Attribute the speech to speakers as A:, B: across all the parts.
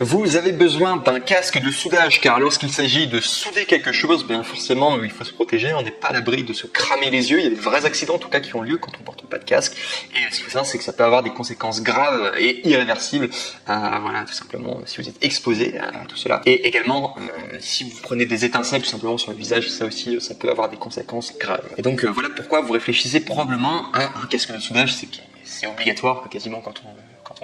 A: Vous avez besoin d'un casque de soudage car lorsqu'il s'agit de souder quelque chose, bien forcément il faut se protéger, on n'est pas à l'abri de se cramer les yeux, il y a des vrais accidents en tout cas qui ont lieu quand on porte pas de casque et ce qu'il faut savoir c'est que ça peut avoir des conséquences graves et irréversibles, voilà tout simplement si vous êtes exposé à tout cela et également si vous prenez des étincelles tout simplement sur le visage, ça aussi ça peut avoir des conséquences graves. Et donc voilà pourquoi vous réfléchissez probablement à un casque de soudage, c'est obligatoire quasiment quand on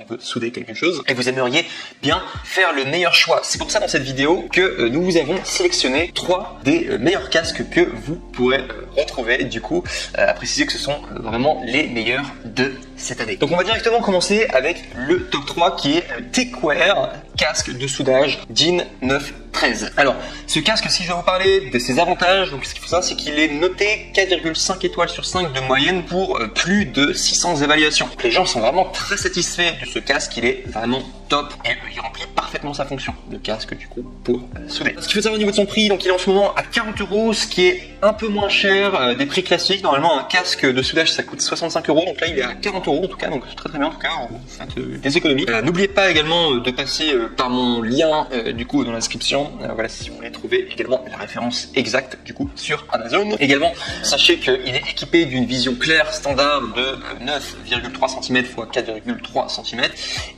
A: veut souder quelque chose et vous aimeriez bien faire le meilleur choix. C'est pour ça dans cette vidéo que nous vous avons sélectionné 3 des meilleurs casques que vous pourrez retrouver, du coup à préciser que ce sont vraiment les meilleurs de cette année. Donc on va directement commencer avec le top 3 qui est le Techwear casque de soudage DIN 913. Alors ce casque, si je vais vous parler de ses avantages, donc ce qu'il faut savoir c'est qu'il est noté 4,5 étoiles sur 5 de moyenne pour plus de 600 évaluations. Donc, les gens sont vraiment très satisfaits de ce casque, il est vraiment top et il remplit parfaitement sa fonction, le casque du coup pour souder. Ce qu'il faut savoir au niveau de son prix, donc il est en ce moment à 40 €, ce qui est un peu moins cher des prix classiques. Normalement un casque de soudage ça coûte 65 €, donc là il est à 40 € en tout cas, donc très très bien en tout cas, vous faites des économies. N'oubliez pas également de passer par mon lien du coup dans la description, voilà si vous voulez trouver également la référence exacte du coup sur Amazon. Également sachez qu'il est équipé d'une vision claire standard de 9,3 cm x 4,3 cm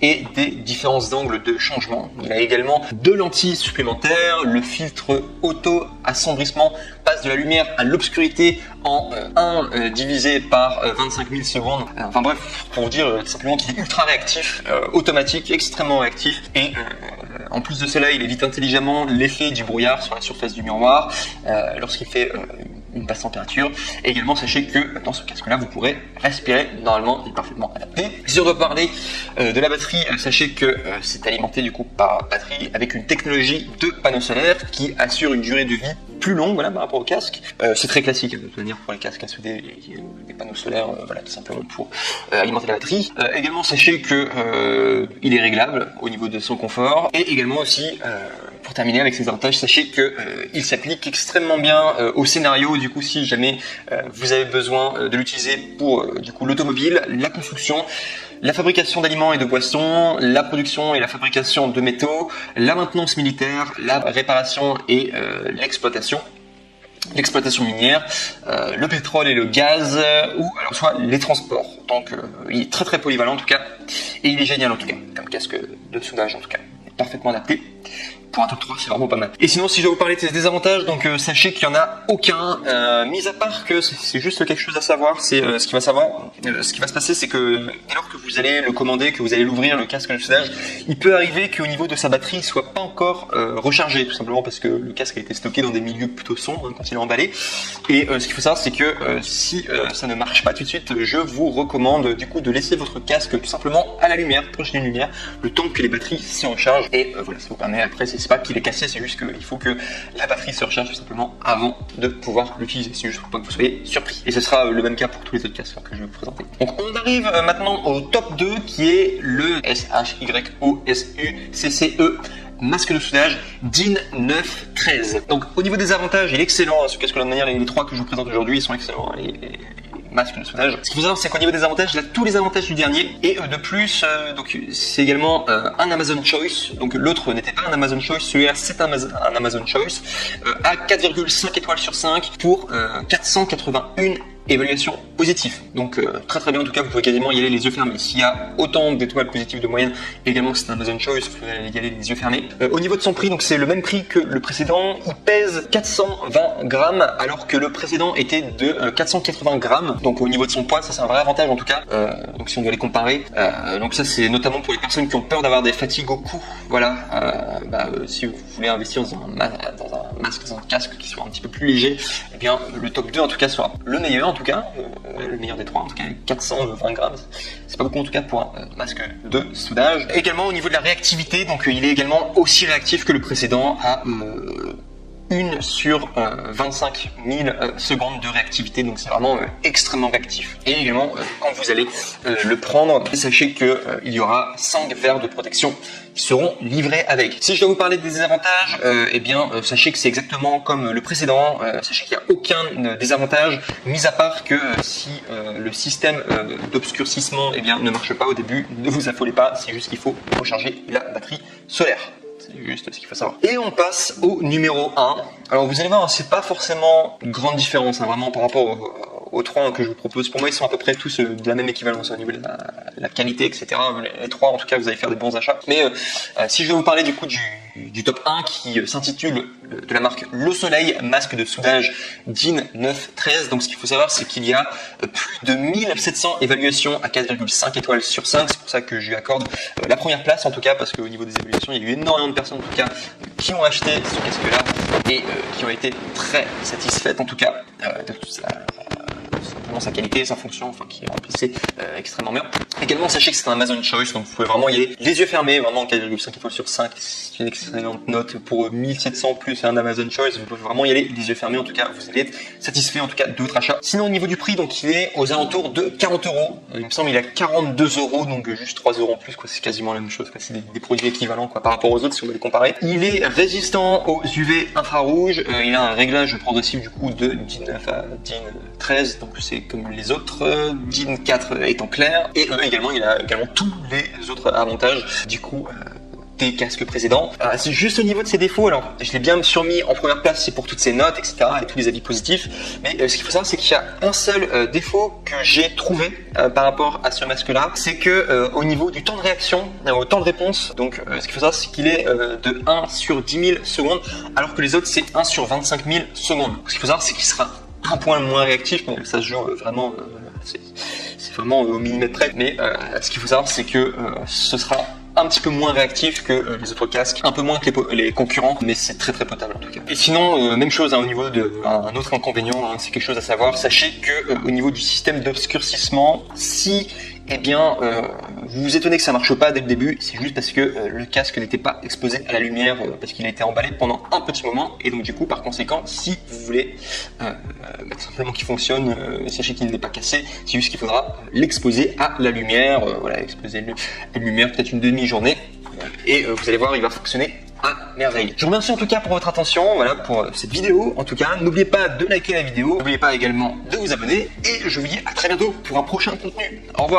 A: et des différences d'angle de changement. Il a également 2 lentilles supplémentaires, le filtre auto assombrissement passe de la lumière à l'obscurité en 1 divisé par 25 000 secondes. Enfin bref, pour vous dire simplement qu'il est ultra réactif, automatique, extrêmement réactif et en plus de cela, il évite intelligemment l'effet du brouillard sur la surface du miroir lorsqu'il fait une basse température. Et également, sachez que dans ce casque-là, vous pourrez respirer. Normalement, il est parfaitement adapté. Si on doit parler de la batterie, sachez que c'est alimenté du coup par batterie avec une technologie de panneau solaire qui assure une durée de vie plus longue, voilà, par rapport au casque. C'est très classique de toute manière pour les casques à souder, des panneaux solaires, voilà, tout simplement pour alimenter la batterie. Également, sachez que il est réglable au niveau de son confort et également aussi pour terminer avec ses avantages, sachez que il s'applique extrêmement bien au scénario. Du coup, si jamais vous avez besoin de l'utiliser pour du coup l'automobile, la construction, la fabrication d'aliments et de boissons, la production et la fabrication de métaux, la maintenance militaire, la réparation et l'exploitation minière, le pétrole et le gaz, ou alors soit les transports. Donc il est très très polyvalent en tout cas, et il est génial en tout cas, comme casque de soudage en tout cas, il est parfaitement adapté. Pour un top 3, c'est vraiment pas mal. Et sinon, si je dois vous parler de ses désavantages, donc sachez qu'il n'y en a aucun, mis à part que c'est juste quelque chose à savoir, c'est ce qui va se passer, c'est que dès lors que vous allez le commander, que vous allez l'ouvrir, le casque de soudage, il peut arriver qu'au niveau de sa batterie, il soit pas encore rechargé, tout simplement parce que le casque a été stocké dans des milieux plutôt sombres quand il est emballé. Et ce qu'il faut savoir, c'est que si ça ne marche pas tout de suite, je vous recommande du coup de laisser votre casque tout simplement à la lumière, proche d'une lumière, le temps que les batteries s'y rechargent. Et voilà, ça vous permet après, c'est pas qu'il est cassé, c'est juste qu'il faut que la batterie se recharge tout simplement avant de pouvoir l'utiliser. C'est juste pour pas que vous soyez surpris. Et ce sera le même cas pour tous les autres casques que je vais vous présenter. Donc on arrive maintenant au top 2 qui est le SHYOSUCCE masque de soudage DIN 913. Donc au niveau des avantages, il est excellent. Ce casque-là de manière, les 3 que je vous présente aujourd'hui, ils sont excellents. Masque de soudage. Ce qu'il faut savoir, c'est qu'au niveau des avantages, il a tous les avantages du dernier et de plus, donc c'est également un Amazon Choice. Donc l'autre n'était pas un Amazon Choice, celui-là c'est un Amazon Choice à 4,5 étoiles sur 5 pour 481 évaluation positive. Donc très très bien en tout cas, vous pouvez quasiment y aller les yeux fermés. S'il y a autant d'étoiles positives de moyenne, également que c'est un Amazon Choice, vous pouvez y aller les yeux fermés. Au niveau de son prix, donc c'est le même prix que le précédent, il pèse 420 grammes alors que le précédent était de 480 grammes. Donc au niveau de son poids, ça c'est un vrai avantage en tout cas. Donc si on doit les comparer, donc ça c'est notamment pour les personnes qui ont peur d'avoir des fatigues au cou. Voilà, si vous voulez investir dans un masque, dans un casque qui soit un petit peu plus léger, eh bien le top 2 en tout cas sera le meilleur en tout cas, le meilleur des 3 en tout cas, 420 grammes, c'est pas beaucoup en tout cas pour un masque de soudage. Également au niveau de la réactivité, donc il est également aussi réactif que le précédent à 1 sur 25 000 secondes de réactivité, donc c'est vraiment extrêmement réactif. Et également, quand vous allez le prendre, sachez que il y aura 5 verres de protection qui seront livrés avec. Si je dois vous parler des désavantages, sachez que c'est exactement comme le précédent. Sachez qu'il n'y a aucun désavantage, mis à part que si le système d'obscurcissement ne marche pas au début, ne vous affolez pas, c'est juste qu'il faut recharger la batterie solaire. C'est juste ce qu'il faut savoir. Et on passe au numéro 1. Alors vous allez voir, c'est pas forcément une grande différence, vraiment par rapport aux 3 que je vous propose. Pour moi, ils sont à peu près tous de la même équivalence au niveau de la qualité, etc. Les 3, en tout cas, vous allez faire des bons achats. Mais si je vais vous parler du coup du top 1 qui s'intitule de la marque Le Soleil, masque de soudage DIN 913. Donc ce qu'il faut savoir, c'est qu'il y a plus de 1700 évaluations à 4,5 étoiles sur 5. C'est pour ça que je lui accorde la première place, en tout cas, parce qu'au niveau des évaluations, il y a eu énormément de personnes, en tout cas, qui ont acheté ce casque-là et qui ont été très satisfaites, en tout cas, de tout ça. Sa qualité, sa fonction, qui est remplissée extrêmement bien. Également, sachez que c'est un Amazon Choice, donc vous pouvez vraiment y aller les yeux fermés, vraiment 4,5 étoiles sur 5, c'est une excellente note pour 1700 plus un Amazon Choice, vous pouvez vraiment y aller les yeux fermés, en tout cas, vous allez être satisfait, en tout cas, de votre achat. Sinon, au niveau du prix, donc il est aux alentours de 40 €, il me semble il est à 42 €, donc juste 3 € en plus, c'est quasiment la même chose, c'est des produits équivalents, par rapport aux autres, si on veut les comparer. Il est résistant aux UV infrarouges, il a un réglage progressif, du coup, de DIN 9 à DIN 13, donc c'est comme les autres, DIN 4 étant clair, et également il a également tous les autres avantages du coup des casques précédents. C'est juste au niveau de ses défauts, alors je l'ai bien surmis en première place, c'est pour toutes ses notes, etc. et tous les avis positifs, mais ce qu'il faut savoir, c'est qu'il y a un seul défaut que j'ai trouvé par rapport à ce masque là, c'est que au niveau du temps de réaction, au temps de réponse, donc ce qu'il faut savoir, c'est qu'il est de 1 sur 10 000 secondes, alors que les autres c'est 1 sur 25 000 secondes. Ce qu'il faut savoir, c'est qu'il sera un point moins réactif, donc ça se joue vraiment, c'est vraiment au millimètre près, mais ce qu'il faut savoir, c'est que ce sera un petit peu moins réactif que les autres casques, un peu moins que les concurrents, mais c'est très très potable en tout cas. Et sinon, même chose au niveau de un autre inconvénient, c'est quelque chose à savoir, sachez que au niveau du système d'obscurcissement, si vous vous étonnez que ça marche pas dès le début, c'est juste parce que le casque n'était pas exposé à la lumière, parce qu'il a été emballé pendant un petit moment, et donc du coup par conséquent, si vous voulez simplement qu'il fonctionne, sachez qu'il n'est pas cassé, c'est juste qu'il faudra l'exposer à la lumière, exposer à la lumière peut-être une demi-journée, et vous allez voir, il va fonctionner à merveille. Je vous remercie en tout cas pour votre attention, pour cette vidéo. En tout cas, n'oubliez pas de liker la vidéo, n'oubliez pas également de vous abonner, et je vous dis à très bientôt pour un prochain contenu. Au revoir.